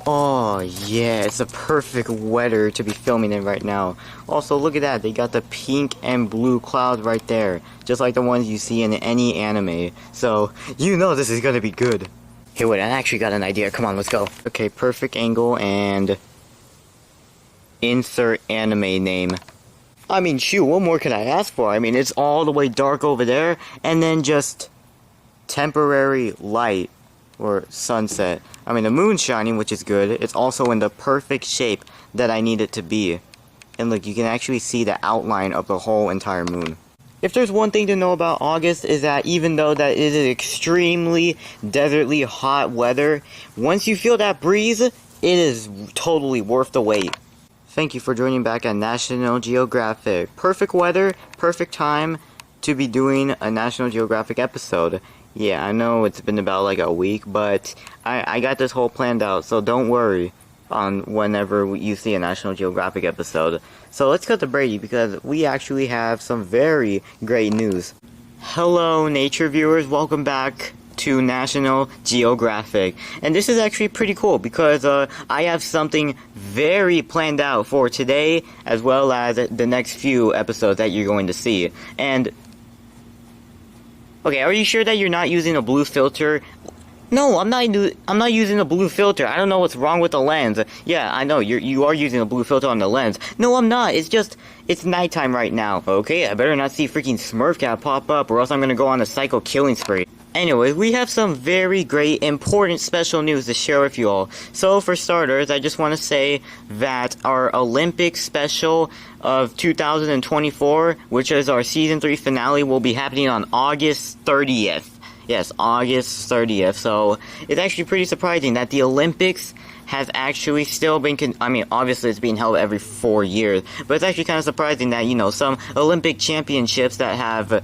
Oh yeah, it's a perfect weather to be filming in right now. Also, look at that, they got the pink and blue clouds right there, just like the ones you see in any anime. So, you know this is gonna be good. Hey wait, I actually got an idea, come on, let's go. Okay, perfect angle and insert anime name. I mean, shoot, what more could I ask for? I mean, it's all the way dark over there, and then just temporary light. Or sunset. I mean, the moon's shining, which is good. It's also in the perfect shape that I need it to be. And look, you can actually see the outline of the whole entire moon. If there's one thing to know about August is that even though that it is extremely desertly hot weather, once you feel that breeze, it is totally worth the wait. Thank you for joining back at National Geographic. Perfect weather, perfect time to be doing a National Geographic episode. Yeah, I know it's been about like a week, but I got this whole planned out, so don't worry on whenever you see a National Geographic episode. So let's cut to Brady, because we actually have some very great news. Hello, nature viewers, welcome back to National Geographic. And this is actually pretty cool, because I have something very planned out for today, as well as the next few episodes that you're going to see. And okay, are you sure that you're not using a blue filter? No, I'm not using a blue filter. I don't know what's wrong with the lens. Yeah, I know, you are using a blue filter on the lens. No, I'm not. It's nighttime right now. Okay, I better not see freaking Smurfcat pop up, or else I'm gonna go on a psycho killing spree. Anyways, we have some very great, important, special news to share with you all. So, for starters, I just want to say that our Olympic special of 2024, which is our Season 3 finale, will be happening on August 30th. Yes, August 30th. So, it's actually pretty surprising that the Olympics has actually still been, I mean, obviously it's being held every 4 years, but it's actually kind of surprising that, you know, some Olympic championships that have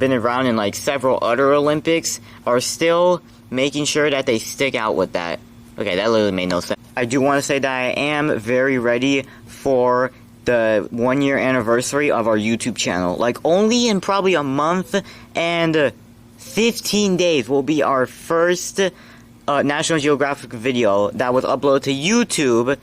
been around in like several other Olympics are still making sure that they stick out with that. Okay, that literally made no sense. I do want to say that I am very ready for the 1 year anniversary of our YouTube channel. Like, only in probably a month and 15 days will be our first National Geographic video that was uploaded to YouTube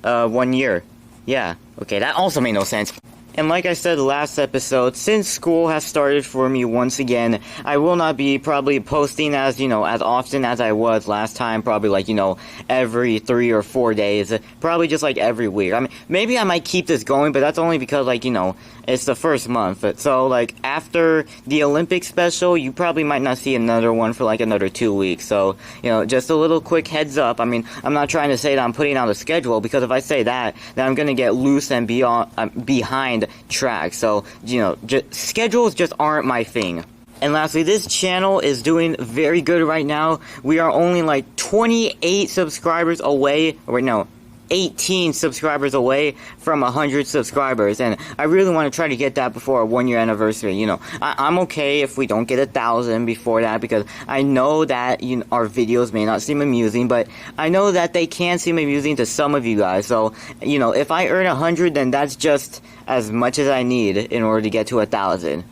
1 year. Yeah, okay, that also made no sense. And like I said last episode, since school has started for me once again, I will not be probably posting as, you know, as often as I was last time, probably like, you know, every 3 or 4 days, probably just like every week. I mean, maybe I might keep this going, but that's only because, like, you know, it's the first month. So, like, after the Olympic special, you probably might not see another one for like another 2 weeks. So, you know, just a little quick heads up. I mean, I'm not trying to say that I'm putting out a schedule, because if I say that, then I'm gonna get loose and behind track. So, you know, schedules just aren't my thing. And lastly, this channel is doing very good right now. We are only like 28 subscribers away, or no, 18 subscribers away from 100 subscribers, and I really want to try to get that before our 1 year anniversary. You know, I'm okay if we don't get 1,000 before that, because I know that, you know, our videos may not seem amusing, but I know that they can seem amusing to some of you guys. So, you know, if I earn 100, then that's just as much as I need in order to get to 1,000,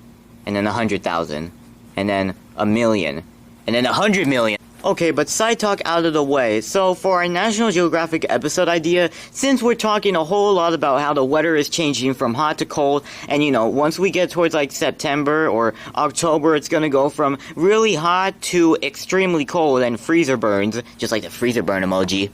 and then 100,000, and then 1,000,000, and then 100 million. Okay, but side talk out of the way. So for our National Geographic episode idea, since we're talking a whole lot about how the weather is changing from hot to cold, and, you know, once we get towards like September or October, it's gonna go from really hot to extremely cold and freezer burns, just like the freezer burn emoji.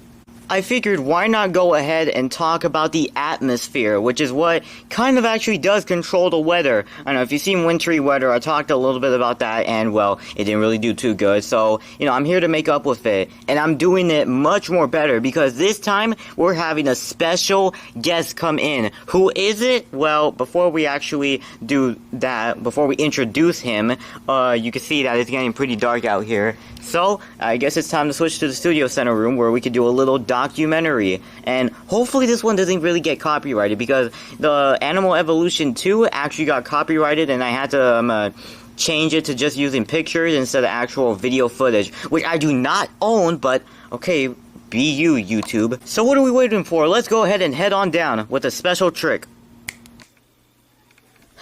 I figured why not go ahead and talk about the atmosphere, which is what kind of actually does control the weather. I don't know, if you've seen wintry weather, I talked a little bit about that, and, well, it didn't really do too good. So, you know, I'm here to make up with it, and I'm doing it much more better, because this time we're having a special guest come in. Who is it? Well, before we actually do that, before we introduce him, you can see that it's getting pretty dark out here. So, I guess it's time to switch to the studio center room, where we could do a little documentary. And hopefully this one doesn't really get copyrighted, because the Animal Evolution 2 actually got copyrighted, and I had to change it to just using pictures instead of actual video footage, which I do not own, but okay, be you, YouTube. So what are we waiting for? Let's go ahead and head on down with a special trick.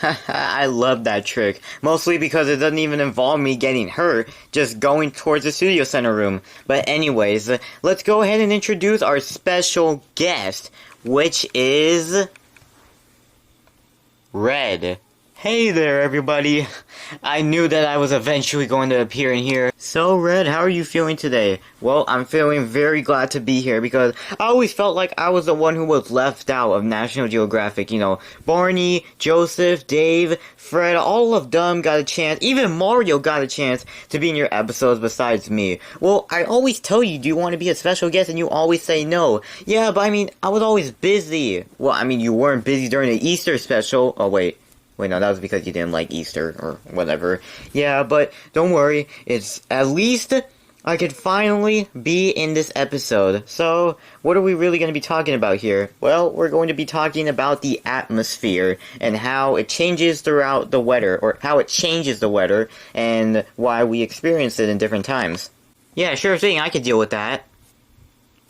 I love that trick, mostly because it doesn't even involve me getting hurt, just going towards the studio center room. But anyways, let's go ahead and introduce our special guest, which is Red. Hey there, everybody. I knew that I was eventually going to appear in here. So, Red, how are you feeling today? Well, I'm feeling very glad to be here because I always felt like I was the one who was left out of National Geographic. You know, Barney, Joseph, Dave, Fred, all of them got a chance. Even Mario got a chance to be in your episodes besides me. Well, I always tell you, do you want to be a special guest? And you always say no. Yeah, but I mean, I was always busy. Well, I mean, you weren't busy during the Easter special. Oh, wait. Wait, no, that was because you didn't like Easter, or whatever. Yeah, but don't worry, it's at least I could finally be in this episode. So, what are we really going to be talking about here? Well, we're going to be talking about the atmosphere, and how it changes throughout the weather, or how it changes the weather, and why we experience it in different times. Yeah, sure thing, I could deal with that.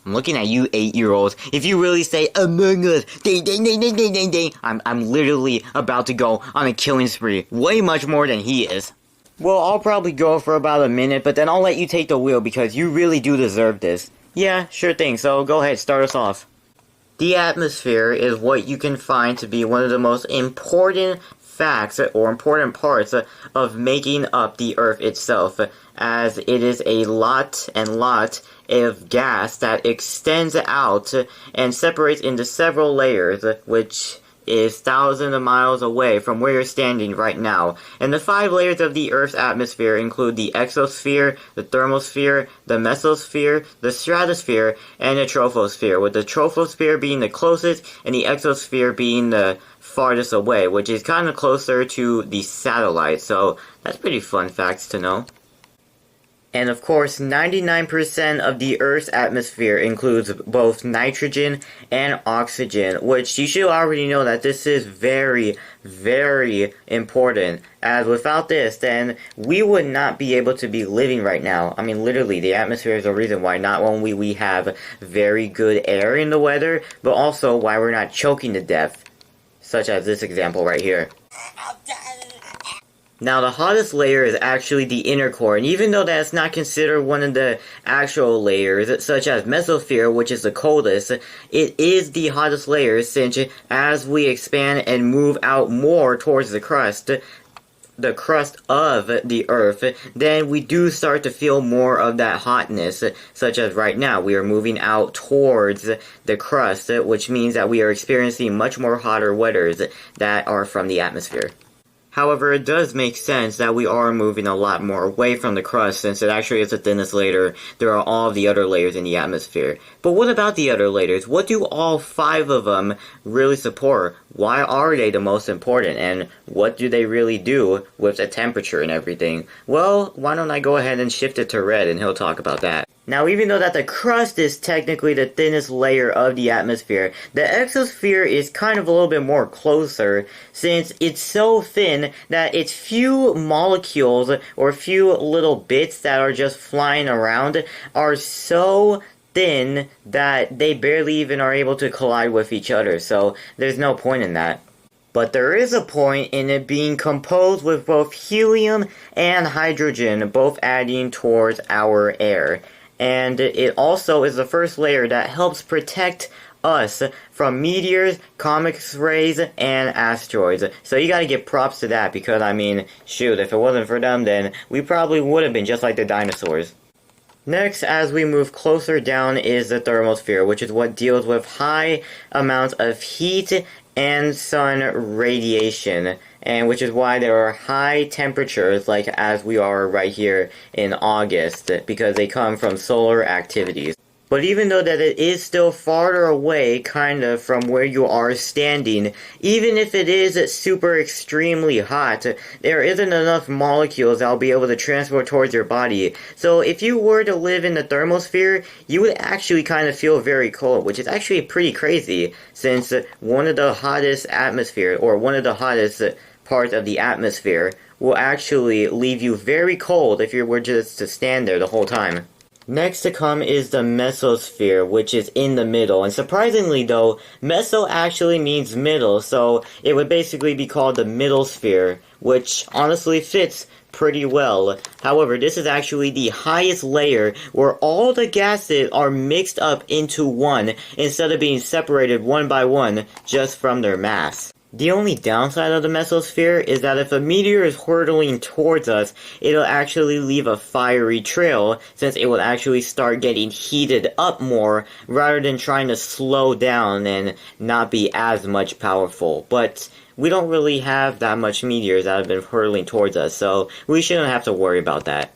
I'm looking at you 8-year-olds. If you really say Among Us, ding ding ding ding ding ding ding, I'm literally about to go on a killing spree. Way much more than he is. Well, I'll probably go for about a minute, but then I'll let you take the wheel because you really do deserve this. Yeah, sure thing, so go ahead, start us off. The atmosphere is what you can find to be one of the most important facts or important parts of making up the Earth itself, as it is a lot of gas that extends out and separates into several layers, which is thousands of miles away from where you're standing right now. And the 5 layers of the Earth's atmosphere include the exosphere, the thermosphere, the mesosphere, the stratosphere, and the troposphere, with the troposphere being the closest and the exosphere being the farthest away, which is kind of closer to the satellite. So that's pretty fun facts to know. And of course, 99% of the Earth's atmosphere includes both nitrogen and oxygen, which you should already know that this is very, very important. As without this, then we would not be able to be living right now. I mean, literally, the atmosphere is the reason why not only we have very good air in the weather, but also why we're not choking to death. Such as this example right here. Now, the hottest layer is actually the inner core, and even though that's not considered one of the actual layers, such as mesosphere, which is the coldest, it is the hottest layer since as we expand and move out more towards the crust of the Earth, then we do start to feel more of that hotness, such as right now, we are moving out towards the crust, which means that we are experiencing much more hotter weathers that are from the atmosphere. However, it does make sense that we are moving a lot more away from the crust since it actually is the thinnest layer. There are all of the other layers in the atmosphere. But what about the other layers? What do all 5 of them really support? Why are they the most important? And what do they really do with the temperature and everything? Well, why don't I go ahead and shift it to Red and he'll talk about that. Now, even though that the crust is technically the thinnest layer of the atmosphere, the exosphere is kind of a little bit more closer since it's so thin that its few molecules or few little bits that are just flying around are so thin that they barely even are able to collide with each other, so there's no point in that. But there is a point in it being composed with both helium and hydrogen, both adding towards our air. And it also is the first layer that helps protect us from meteors, comet rays, and asteroids. So you gotta give props to that because, I mean, shoot, if it wasn't for them, then we probably would have been just like the dinosaurs. Next, as we move closer down, is the thermosphere, which is what deals with high amounts of heat and sun radiation, and which is why there are high temperatures like as we are right here in August, because they come from solar activities. But even though that it is still farther away, kind of, from where you are standing, even if it is super extremely hot, there isn't enough molecules that will be able to transport towards your body. So if you were to live in the thermosphere, you would actually kind of feel very cold, which is actually pretty crazy, since one of the hottest atmosphere, or one of the hottest parts of the atmosphere, will actually leave you very cold if you were just to stand there the whole time. Next to come is the mesosphere, which is in the middle. And surprisingly though, meso actually means middle, so it would basically be called the middle sphere, which honestly fits pretty well. However, this is actually the highest layer where all the gases are mixed up into one instead of being separated one by one just from their mass. The only downside of the mesosphere is that if a meteor is hurtling towards us, it'll actually leave a fiery trail, since it will actually start getting heated up more, rather than trying to slow down and not be as much powerful. But we don't really have that much meteors that have been hurtling towards us, so we shouldn't have to worry about that.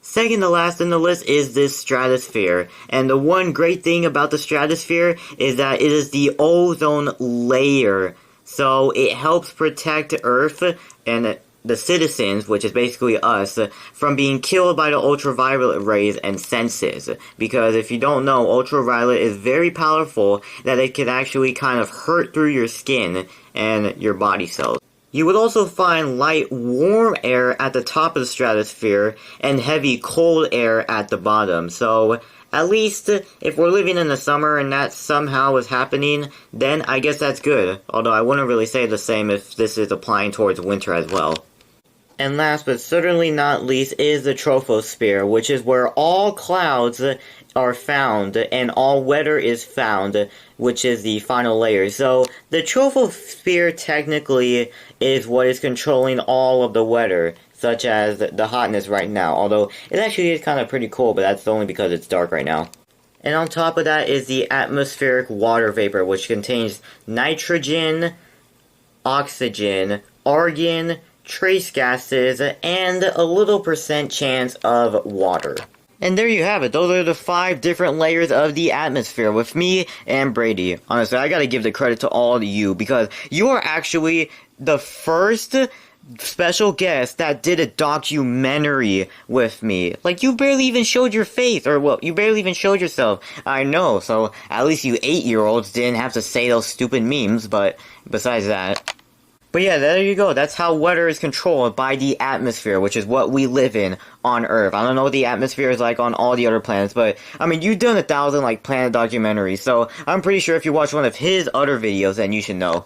Second to last in the list is this stratosphere, and the one great thing about the stratosphere is that it is the ozone layer. So it helps protect Earth and the citizens, which is basically us, from being killed by the ultraviolet rays and senses. Because if you don't know, ultraviolet is very powerful, that it can actually kind of hurt through your skin and your body cells. You would also find light, warm air at the top of the stratosphere and heavy, cold air at the bottom. So at least if we're living in the summer and that somehow is happening, then I guess that's good. Although I wouldn't really say the same if this is applying towards winter as well. And last but certainly not least is the troposphere, which is where all clouds are found and all weather is found, which is the final layer. So the troposphere technically is what is controlling all of the weather, such as the hotness right now, although it actually is kind of pretty cool, but that's only because it's dark right now. And on top of that is the atmospheric water vapor, which contains nitrogen, oxygen, argon, trace gases, and a little percent chance of water. And there you have it. Those are the 5 different layers of the atmosphere with me and Brady. Honestly, I gotta give the credit to all of you, because you are actually the first special guest that did a documentary with me. Like, you barely even showed your face, or well, you barely even showed yourself. I know, so at least you 8-year-olds didn't have to say those stupid memes, but besides that. But yeah, there you go. That's how weather is controlled by the atmosphere, which is what we live in on Earth. I don't know what the atmosphere is like on all the other planets, but I mean, you've done 1,000 like planet documentaries, so I'm pretty sure if you watch one of his other videos, then you should know.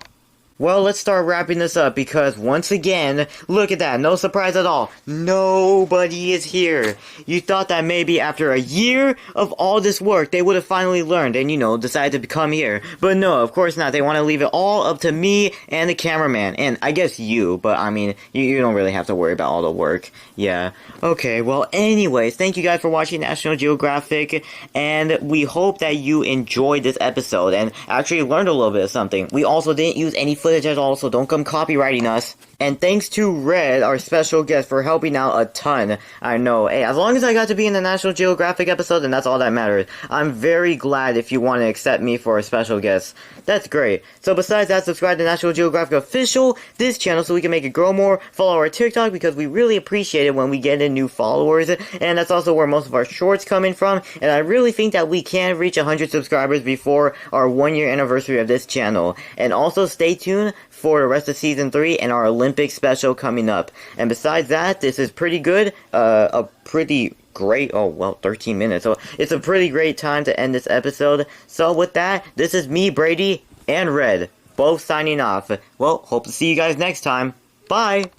Well, let's start wrapping this up, because once again, look at that, no surprise at all, nobody is here. You thought that maybe after a year of all this work, they would have finally learned and, you know, decided to come here. But no, of course not. They want to leave it all up to me and the cameraman, and I guess you, but I mean, you don't really have to worry about all the work. Yeah. Okay, well, anyways, thank you guys for watching National Geographic, and we hope that you enjoyed this episode and actually learned a little bit of something. We also didn't use any footage at all, so don't come copywriting us. And thanks to Red, our special guest, for helping out a ton. I know. Hey, as long as I got to be in the National Geographic episode, then that's all that matters. I'm very glad if you want to accept me for a special guest. That's great. So besides that, subscribe to National Geographic Official, this channel, so we can make it grow more. Follow our TikTok, because we really appreciate it when we get in new followers. And that's also where most of our shorts come in from. And I really think that we can reach 100 subscribers before our 1-year anniversary of this channel. And also stay tuned for the rest of Season 3 and our Olympic special coming up. And besides that, this is pretty good, a pretty great, 13 minutes, so it's a pretty great time to end this episode. So with that, this is me, Brady, and Red, both signing off. Well, hope to see you guys next time. Bye!